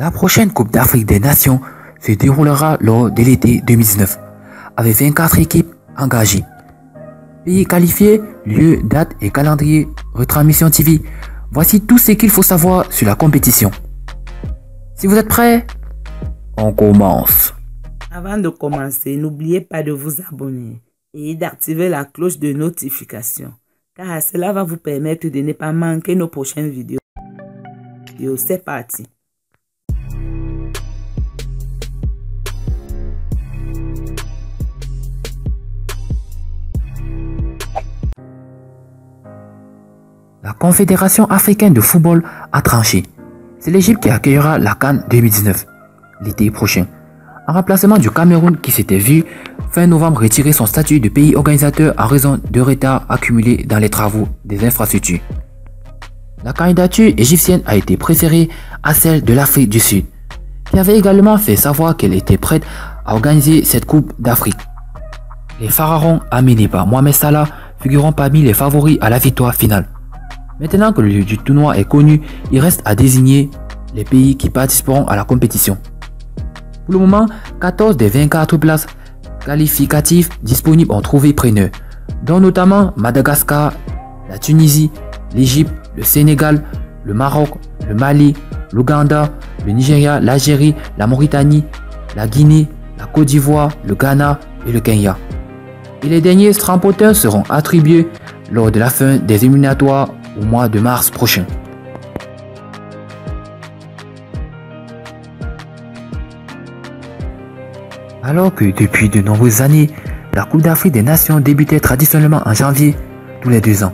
La prochaine Coupe d'Afrique des Nations se déroulera lors de l'été 2019, avec 24 équipes engagées. Pays qualifiés, lieu, date et calendrier, retransmission TV. Voici tout ce qu'il faut savoir sur la compétition. Si vous êtes prêts, on commence. Avant de commencer, n'oubliez pas de vous abonner et d'activer la cloche de notification, car cela va vous permettre de ne pas manquer nos prochaines vidéos. C'est parti. La Confédération africaine de football a tranché. C'est l'Égypte qui accueillera la CAN 2019 l'été prochain, en remplacement du Cameroun qui s'était vu fin novembre retirer son statut de pays organisateur en raison de retard accumulé dans les travaux des infrastructures. La candidature égyptienne a été préférée à celle de l'Afrique du Sud, qui avait également fait savoir qu'elle était prête à organiser cette Coupe d'Afrique. Les pharaons amenés par Mohamed Salah figureront parmi les favoris à la victoire finale. Maintenant que le lieu du tournoi est connu, il reste à désigner les pays qui participeront à la compétition. Pour le moment, 14 des 24 places qualificatives disponibles ont trouvé preneur, dont notamment Madagascar, la Tunisie, l'Égypte, le Sénégal, le Maroc, le Mali, l'Ouganda, le Nigeria, l'Algérie, la Mauritanie, la Guinée, la Côte d'Ivoire, le Ghana et le Kenya. Et les derniers remporteurs seront attribués lors de la fin des éliminatoires au mois de mars prochain. Alors que depuis de nombreuses années, la Coupe d'Afrique des Nations débutait traditionnellement en janvier tous les 2 ans.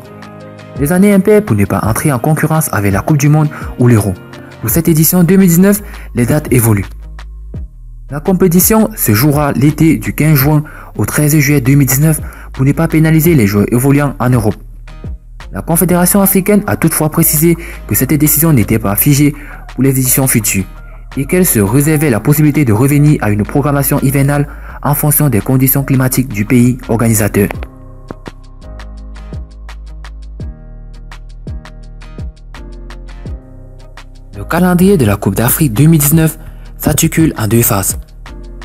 Les années impaires pour ne pas entrer en concurrence avec la Coupe du Monde ou l'Euro. Pour cette édition 2019, les dates évoluent. La compétition se jouera l'été du 15 juin au 13 juillet 2019 pour ne pas pénaliser les joueurs évoluant en Europe. La Confédération africaine a toutefois précisé que cette décision n'était pas figée pour les éditions futures et qu'elle se réservait la possibilité de revenir à une programmation hivernale en fonction des conditions climatiques du pays organisateur. Le calendrier de la Coupe d'Afrique 2019 s'articule en 2 phases.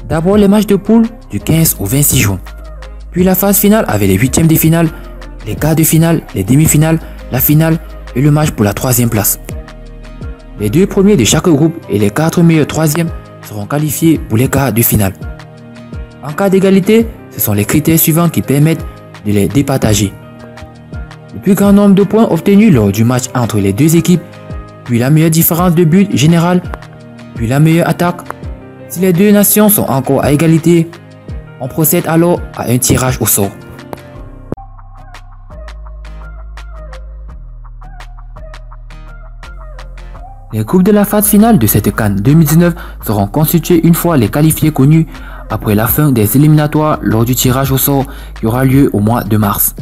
D'abord les matchs de poule du 15 au 26 juin, puis la phase finale avec les huitièmes de finale, les quarts de finale, les demi-finales, la finale et le match pour la 3e place. Les 2 premiers de chaque groupe et les 4 meilleurs 3e seront qualifiés pour les quarts de finale. En cas d'égalité, ce sont les critères suivants qui permettent de les départager. Le plus grand nombre de points obtenus lors du match entre les 2 équipes, puis la meilleure différence de but générale, puis la meilleure attaque. Si les 2 nations sont encore à égalité, on procède alors à un tirage au sort. Les groupes de la phase finale de cette CAN 2019 seront constitués une fois les qualifiés connus après la fin des éliminatoires lors du tirage au sort qui aura lieu au mois de mars.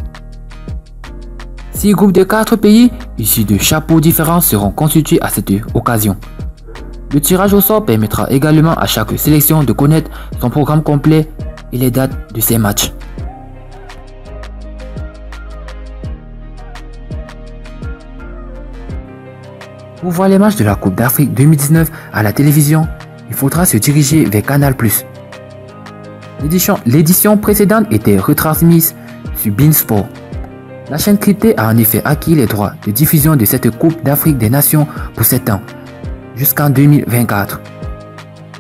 6 groupes de 4 pays issus de chapeaux différents seront constitués à cette occasion. Le tirage au sort permettra également à chaque sélection de connaître son programme complet et les dates de ses matchs. Pour voir les matchs de la Coupe d'Afrique 2019 à la télévision, il faudra se diriger vers Canal+. L'édition précédente était retransmise sur beIN Sport. La chaîne cryptée a en effet acquis les droits de diffusion de cette Coupe d'Afrique des Nations pour 7 ans, jusqu'en 2024.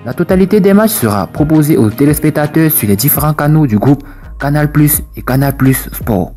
La totalité des matchs sera proposée aux téléspectateurs sur les différents canaux du groupe Canal+ et Canal+ Sport.